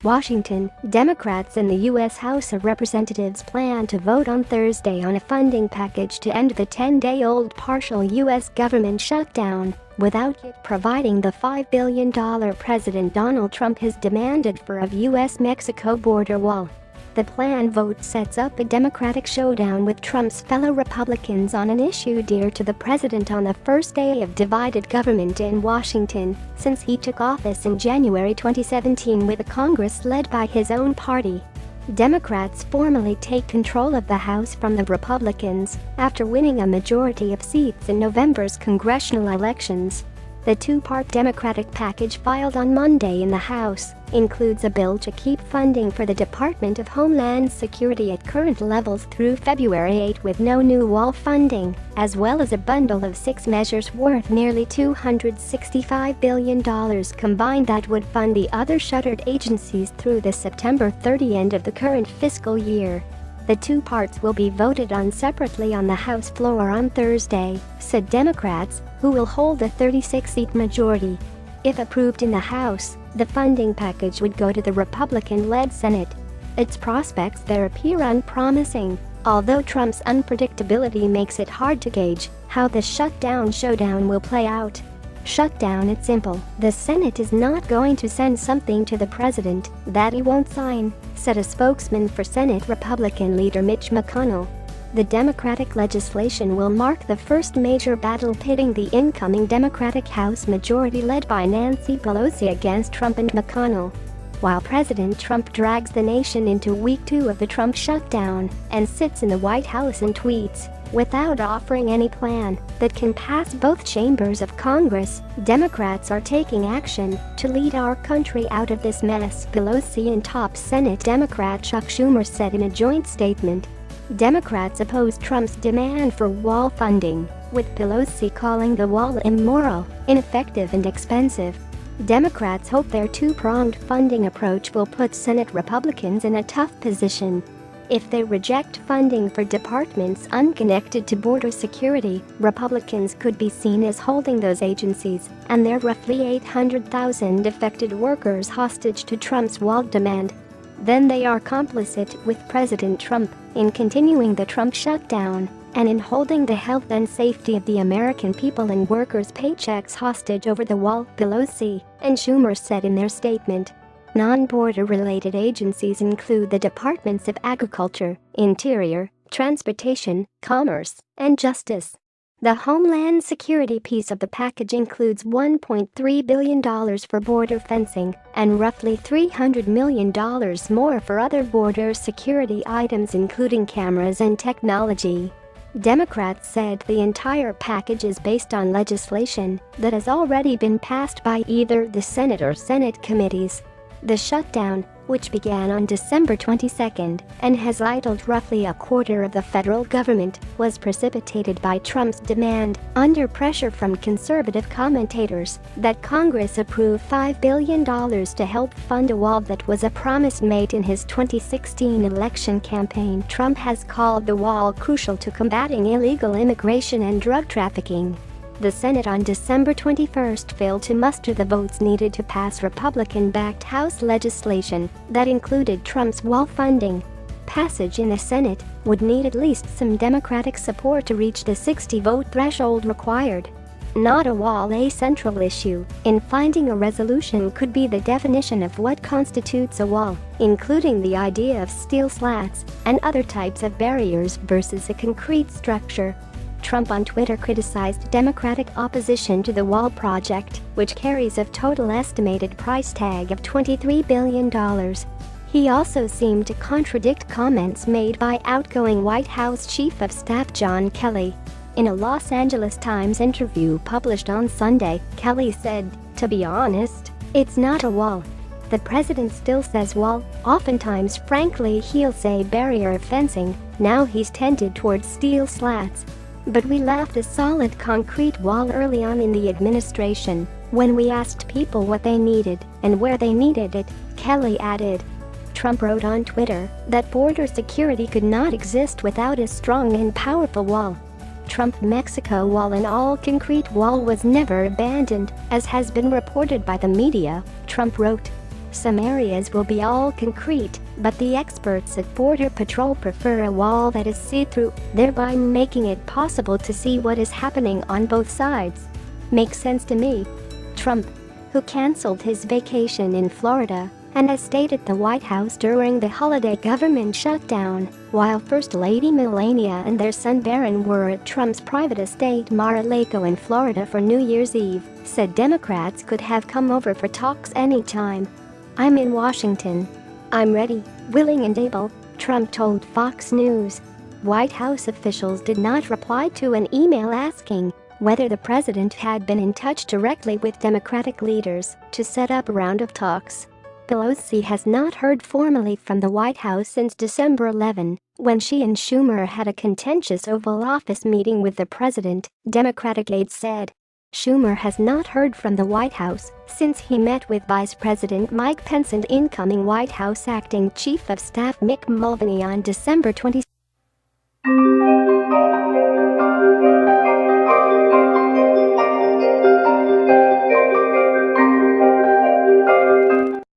Washington, Democrats in the U.S. House of Representatives plan to vote on Thursday on a funding package to end the 10-day-old partial U.S. government shutdown, without yet providing the $5 billion President Donald Trump has demanded for a U.S. Mexico border wall. The planned vote sets up a Democratic showdown with Trump's fellow Republicans on an issue dear to the president on the first day of divided government in Washington, since he took office in January 2017 with a Congress led by his own party. Democrats formally take control of the House from the Republicans after winning a majority of seats in November's congressional elections. The two-part Democratic package filed on Monday in the House includes a bill to keep funding for the Department of Homeland Security at current levels through February 8 with no new wall funding, as well as a bundle of 6 measures worth nearly $265 billion combined that would fund the other shuttered agencies through the September 30 end of the current fiscal year. The two parts will be voted on separately on the House floor on Thursday, said Democrats, who will hold a 36-seat majority. If approved in the House, the funding package would go to the Republican-led Senate. Its prospects there appear unpromising, although Trump's unpredictability makes it hard to gauge how the showdown will play out. Shutdown, it's simple. The Senate is not going to send something to the president that he won't sign, said a spokesman for Senate Republican leader Mitch McConnell. The Democratic legislation will mark the first major battle pitting the incoming Democratic House majority led by Nancy Pelosi against Trump and McConnell. While President Trump drags the nation into week 2 of the Trump shutdown and sits in the White House and tweets, without offering any plan that can pass both chambers of Congress, Democrats are taking action to lead our country out of this mess, Pelosi and top Senate Democrat Chuck Schumer said in a joint statement. Democrats oppose Trump's demand for wall funding, with Pelosi calling the wall immoral, ineffective and expensive. Democrats hope their two-pronged funding approach will put Senate Republicans in a tough position. If they reject funding for departments unconnected to border security, Republicans could be seen as holding those agencies and their roughly 800,000 affected workers hostage to Trump's wall demand. Then they are complicit with President Trump in continuing the Trump shutdown and in holding the health and safety of the American people and workers' paychecks hostage over the wall, Pelosi and Schumer said in their statement. Non-border-related agencies include the Departments of Agriculture, Interior, Transportation, Commerce, and Justice. The Homeland Security piece of the package includes $1.3 billion for border fencing and roughly $300 million more for other border security items including cameras and technology. Democrats said the entire package is based on legislation that has already been passed by either the Senate or Senate committees. The shutdown, which began on December 22 and has idled roughly a quarter of the federal government, was precipitated by Trump's demand, under pressure from conservative commentators, that Congress approve $5 billion to help fund a wall that was a promise made in his 2016 election campaign. Trump has called the wall crucial to combating illegal immigration and drug trafficking. The Senate on December 21 failed to muster the votes needed to pass Republican-backed House legislation that included Trump's wall funding. Passage in the Senate would need at least some Democratic support to reach the 60-vote threshold required. Not a wall, a central issue in finding a resolution could be the definition of what constitutes a wall, including the idea of steel slats and other types of barriers versus a concrete structure. Trump on Twitter criticized Democratic opposition to the wall project, which carries a total estimated price tag of $23 billion. He also seemed to contradict comments made by outgoing White House Chief of Staff John Kelly. In a Los Angeles Times interview published on Sunday, Kelly said, "To be honest, it's not a wall. The president still says wall, oftentimes frankly he'll say barrier or fencing, now he's tended towards steel slats. But we left a solid concrete wall early on in the administration, when we asked people what they needed and where they needed it," Kelly added. Trump wrote on Twitter that border security could not exist without a strong and powerful wall. Trump-Mexico wall, an all-concrete wall, was never abandoned, as has been reported by the media, Trump wrote. Some areas will be all concrete, but the experts at Border Patrol prefer a wall that is see-through, thereby making it possible to see what is happening on both sides. Makes sense to me. Trump, who canceled his vacation in Florida and has stayed at the White House during the holiday government shutdown, while First Lady Melania and their son Barron were at Trump's private estate Mar-a-Lago in Florida for New Year's Eve, said Democrats could have come over for talks anytime. "I'm in Washington. I'm ready, willing and able," Trump told Fox News. White House officials did not reply to an email asking whether the president had been in touch directly with Democratic leaders to set up a round of talks. Pelosi has not heard formally from the White House since December 11, when she and Schumer had a contentious Oval Office meeting with the president, Democratic aides said. Schumer has not heard from the White House since he met with Vice President Mike Pence and incoming White House acting Chief of Staff Mick Mulvaney on December 20.